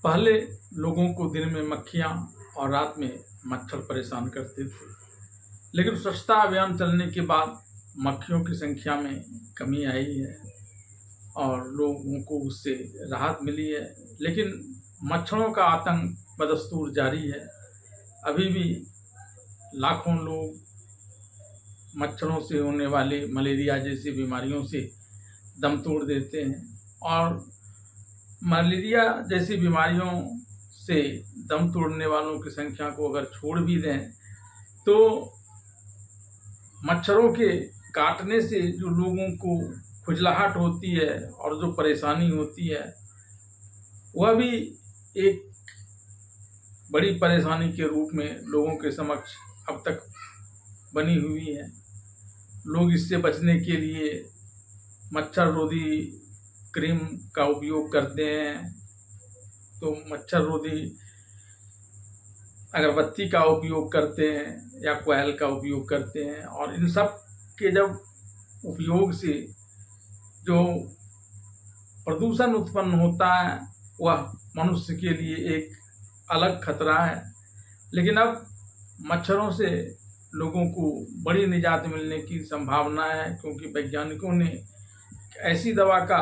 पहले लोगों को दिन में मक्खियाँ और रात में मच्छर परेशान करते थे, लेकिन स्वच्छता अभियान चलने के बाद मक्खियों की संख्या में कमी आई है और लोगों को उससे राहत मिली है। लेकिन मच्छरों का आतंक बदस्तूर जारी है। अभी भी लाखों लोग मच्छरों से होने वाले मलेरिया जैसी बीमारियों से दम तोड़ देते हैं, और मलेरिया जैसी बीमारियों से दम तोड़ने वालों की संख्या को अगर छोड़ भी दें तो मच्छरों के काटने से जो लोगों को खुजलाहट होती है और जो परेशानी होती है वह भी एक बड़ी परेशानी के रूप में लोगों के समक्ष अब तक बनी हुई है। लोग इससे बचने के लिए मच्छर रोधी क्रीम का उपयोग करते हैं, तो मच्छर रोधी अगरबत्ती का उपयोग करते हैं या कोयल का उपयोग करते हैं, और इन सब के जब उपयोग से जो प्रदूषण उत्पन्न होता है वह मनुष्य के लिए एक अलग खतरा है। लेकिन अब मच्छरों से लोगों को बड़ी निजात मिलने की संभावना है, क्योंकि वैज्ञानिकों ने ऐसी दवा का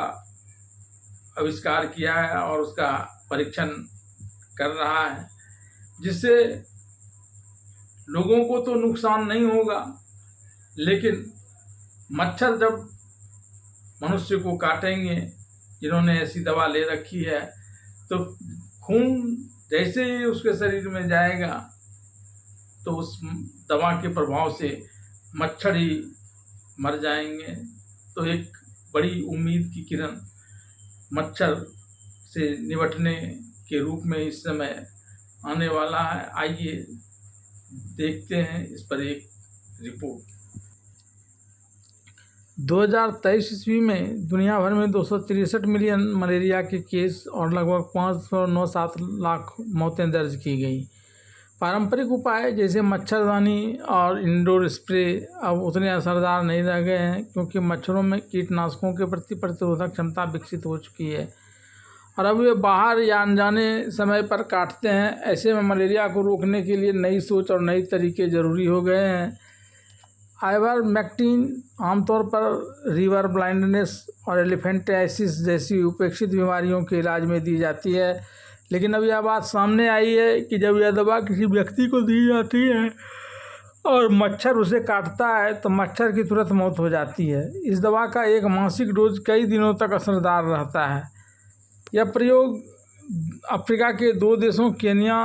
आविष्कार किया है और उसका परीक्षण कर रहा है जिससे लोगों को तो नुकसान नहीं होगा, लेकिन मच्छर जब मनुष्य को काटेंगे जिन्होंने ऐसी दवा ले रखी है तो खून जैसे ही उसके शरीर में जाएगा तो उस दवा के प्रभाव से मच्छर ही मर जाएंगे। तो एक बड़ी उम्मीद की किरण मच्छर से निपटने के रूप में इस समय आने वाला है। आइए देखते हैं इस पर एक रिपोर्ट। 2023 ईस्वी में दुनिया भर में 263 मिलियन मलेरिया के केस और लगभग 597 लाख मौतें दर्ज की गई। पारंपरिक उपाय जैसे मच्छरदानी और इंडोर स्प्रे अब उतने असरदार नहीं रह गए हैं, क्योंकि मच्छरों में कीटनाशकों के प्रति प्रतिरोधक क्षमता विकसित हो चुकी है और अब वे बाहर या अनजाने समय पर काटते हैं। ऐसे में मलेरिया को रोकने के लिए नई सोच और नए तरीके ज़रूरी हो गए हैं। आइवरमेक्टिन आमतौर पर रिवर ब्लाइंडनेस और एलिफेंटियासिस जैसी उपेक्षित बीमारियों के इलाज में दी जाती है, लेकिन अब यह बात सामने आई है कि जब यह दवा किसी व्यक्ति को दी जाती है और मच्छर उसे काटता है तो मच्छर की तुरंत मौत हो जाती है। इस दवा का एक मासिक डोज कई दिनों तक असरदार रहता है। यह प्रयोग अफ्रीका के 2 देशों केन्या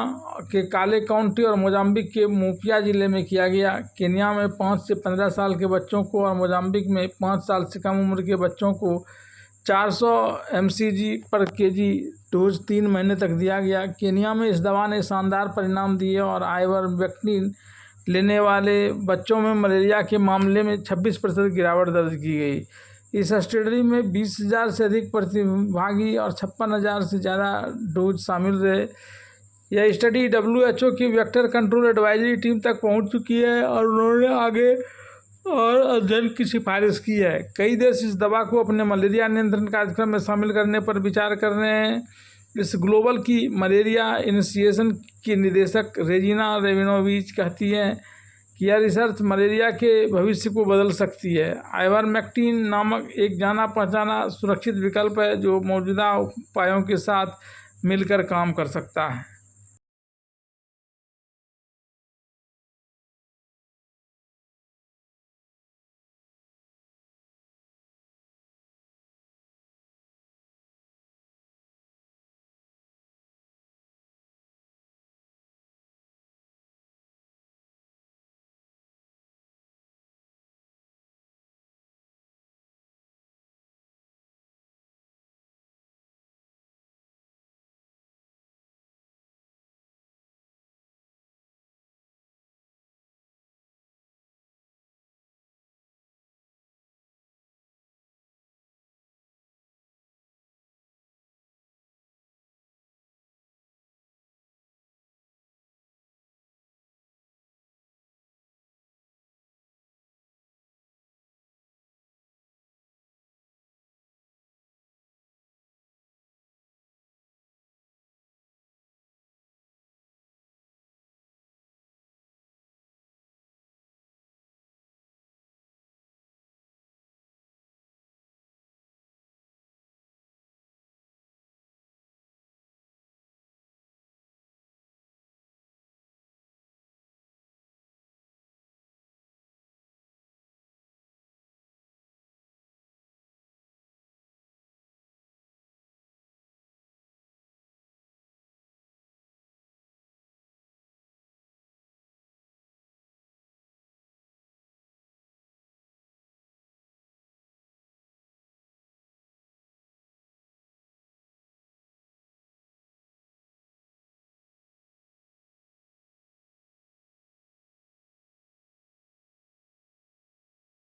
के काले काउंटी और मोजाम्बिक के मोपिया ज़िले में किया गया। केन्या में 5 से 15 साल के बच्चों को और मोजाम्बिक में 5 साल से कम उम्र के बच्चों को 400 mcg/kg डोज 3 महीने तक दिया गया। केन्या में इस दवा ने शानदार परिणाम दिए और आइवरमेक्टिन लेने वाले बच्चों में मलेरिया के मामले में 26% गिरावट दर्ज की गई। इस स्टडी में 20,000 से अधिक प्रतिभागी और 56,000 से ज़्यादा डोज शामिल रहे। यह स्टडी WHO की वेक्टर कंट्रोल एडवाइजरी टीम तक पहुंच चुकी है और उन्होंने आगे और अध्ययन की सिफारिश की है। कई देश इस दवा को अपने मलेरिया नियंत्रण कार्यक्रम में शामिल करने पर विचार कर रहे हैं। इस ग्लोबल की मलेरिया इनिशिएशन की निदेशक रेजिना रेबिनोविच कहती हैं कि यह रिसर्च मलेरिया के भविष्य को बदल सकती है। आइवरमेक्टिन नामक एक जाना पहचाना सुरक्षित विकल्प है जो मौजूदा उपायों के साथ मिलकर काम कर सकता है।